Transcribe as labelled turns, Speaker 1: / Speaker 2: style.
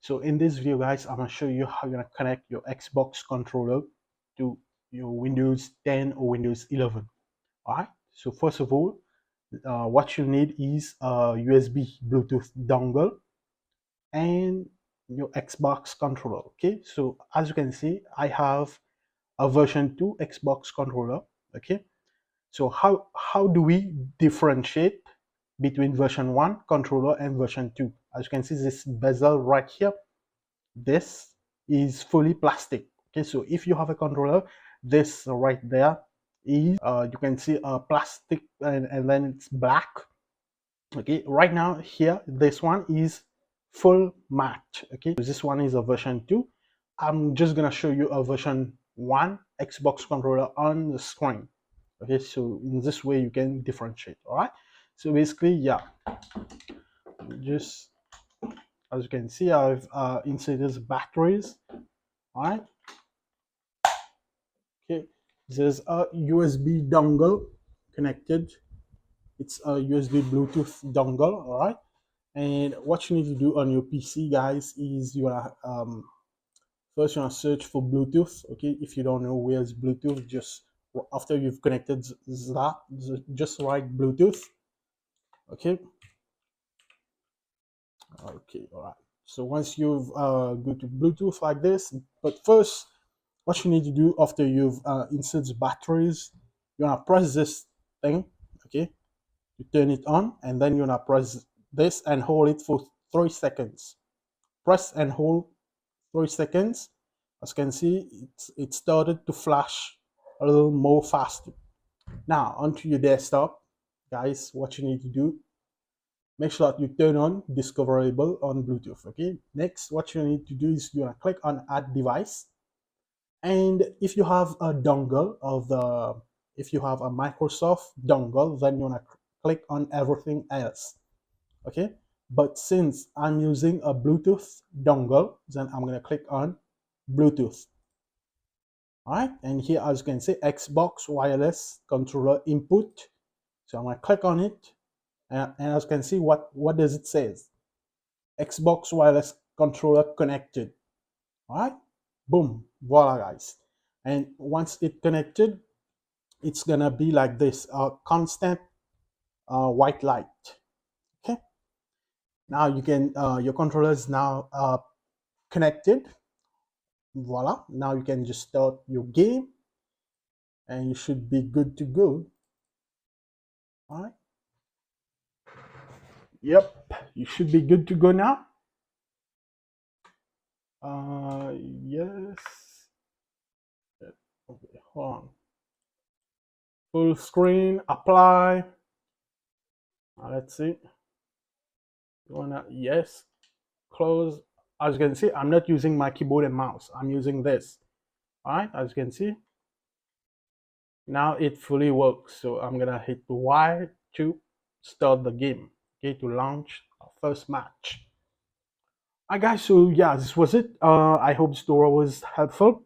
Speaker 1: So in this video, guys, I'm gonna show you how you're gonna connect your Xbox controller to your Windows 10 or Windows 11. All right. So first of all, what you need is a USB Bluetooth dongle and your Xbox controller. Okay. So as you can see, I have a version 2 Xbox controller. Okay. So how do we differentiate between version 1 controller and version 2? As you can see, this bezel right here, this is fully plastic. Okay, so if you have a controller, this right there is you can see a plastic, and then it's black. Okay, right now here, this one is full matte. Okay, so this one is a version 2. I'm just gonna show you a version 1 Xbox controller on the screen. Okay, so in this way you can differentiate. All right, so basically, yeah, just as you can see, I've inserted batteries. All right, okay, there's a USB dongle connected. It's a USB Bluetooth dongle. All right, and what you need to do on your PC, guys, is you wanna first you wanna search for Bluetooth. Okay, if you don't know where's Bluetooth, just after you've connected that, just write Bluetooth. Okay. Okay, all right. So once you've go to Bluetooth like this, but first, what you need to do after you've inserted batteries, you wanna press this thing, okay, to turn it on, and then you wanna press this and hold it for 3 seconds. Press and hold 3 seconds. As you can see, it started to flash a little more faster. Now onto your desktop, guys. What you need to do, make sure that you turn on discoverable on Bluetooth. Okay, next what you need to do is you want to click on add device, and if you have a dongle of the if you have a Microsoft dongle, then you want to click on everything else. Okay, but since I'm using a Bluetooth dongle, then I'm going to click on Bluetooth. All right, and here as you can see, Xbox wireless controller input, so I'm going to click on it. And as you can see, what does it say? Xbox wireless controller connected. All right, boom, voila, guys. And once it connected, it's gonna be like this, constant white light. Okay, now you can your controller is now connected. Voila, now you can just start your game and you should be good to go. All right, yep, you should be good to go now. Yes. Okay, hold on. Full screen, apply. Let's see. You wanna, yes, close. As you can see, I'm not using my keyboard and mouse. I'm using this. All right, as you can see, now it fully works. So I'm gonna hit Y to start the game. Okay, to launch our first match. Alright, guys. So yeah, this was it. I hope this tutorial was helpful.